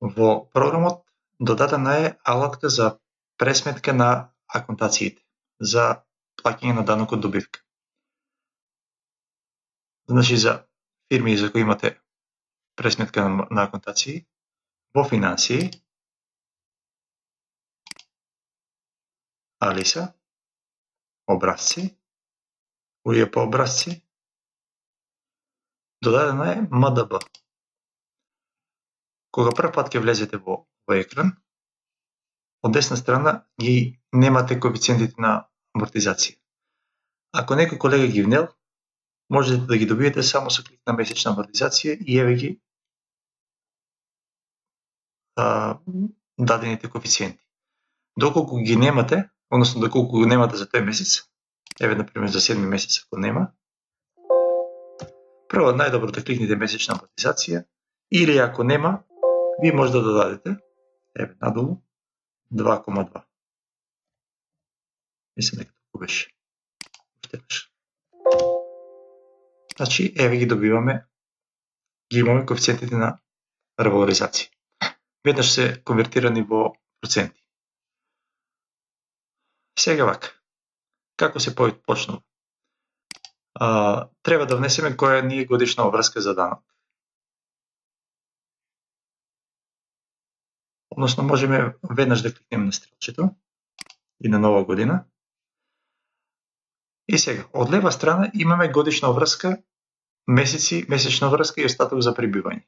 Во програмот додадена е алатка за пресметка на аконтациите, за плаќање на данок од добивка. Значи, за фирми за кои имате пресметка на аконтации, во финансии, Алиса, образци, УЈП образци, додадена е МДБ. Кога прв пат ќе влезете во екран, од десна страна ги немате коефициентите на амортизација. Ако некој колега ги внел, можете да ги добиете само со клик на месечна амортизација и еве ги дадените коефициенти. Доколку ги немате, односно доколку го немате за тој месец, еве например за 7 месец ако нема, прво најдобро да кликнете месечна амортизација, или ако нема, ви може да додадете, еве надолу, 2,2. Мислам дека тоа беше. Значи, еве ги добиваме, ги имаме коефициентите на ревалоризација. Веднаш се конвертирани во проценти. Сега вака, како се почнува? Треба да внесеме која ни е годишна обврска за данок. Односно, можеме веднаш да кликнеме на стрелчето и на нова година. И сега, од лева страна имаме годишна обврска, месеци, месечна обврска и остаток за прибивање.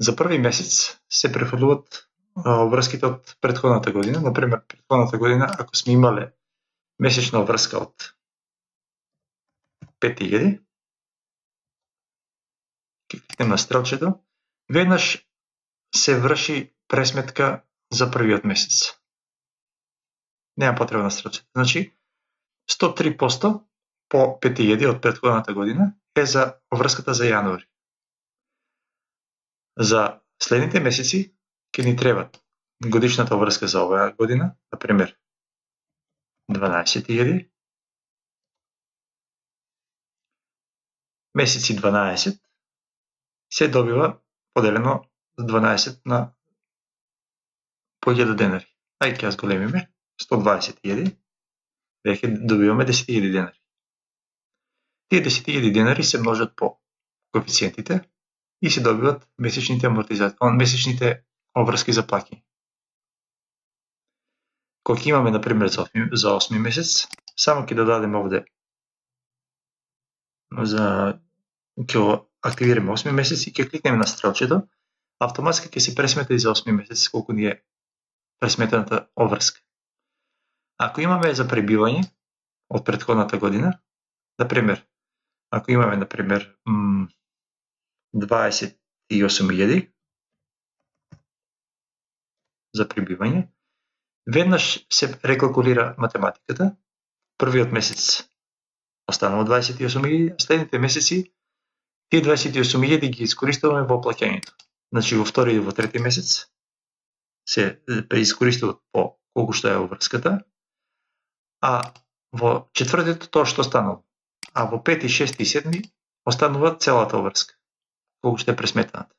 За први месец се префрлуваат обврските од претходната година. Например, претходната година, ако сме имале месечна обврска од 5000, ќе кликнем на стрелчето, веднаш се врши пресметка за првиот месец. Нема потреба на стрелчето. Значи, 103% по 5000 од претходната година е за обврската за јануари. За следните месеци ќе ни треба годишната обврска за оваа година, например 12.000, месеци 12 се добива поделено 12 на по 1000 денари. Ајде ќе ја зголемиме, 120.000, веќе добиваме 10.000 денари. Тие 10.000 денари се множат по коефициентите и се добиват месечните месечните обврски за плаќање. Кога имаме, например, за 8 месец, само ќе додадеме овде ќе активираме 8 месец и ќе кликнеме на стрелчето, автоматски ќе се пресмета и за 8 месец колку ни е пресметената обврска. Ако имаме за пребивање од претходната година, например, ако имаме, например, 28.000 за пребивање, веднаш се рекалкулира математиката, првиот месец останува 28.000, следните месеци тие 28.000 ги искористуваме во плаќањето. Значи во втори и во трети месец се преискористуваат по колку што е обврската, а во четвртиот тоа што останало. А во пети, шести и седми останува целата обврска, колку што е пресметаната.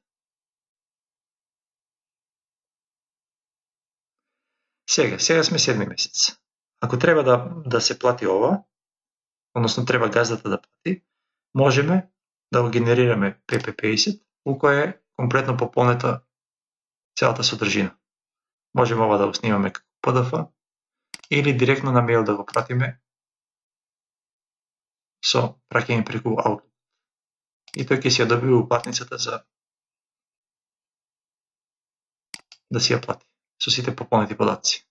Сега сме седми месец. Ако треба да се плати ова, односно треба газдата да плати, можеме да го генерираме PPPaset, у која е комплетно пополнета целата содржина. Можеме ова да го снимаме како PDF или директно на мејл да го пратиме со праќање преку Outlook. И тој ќе си ја добие уплатницата за да си ја плати со сите пополнети податци.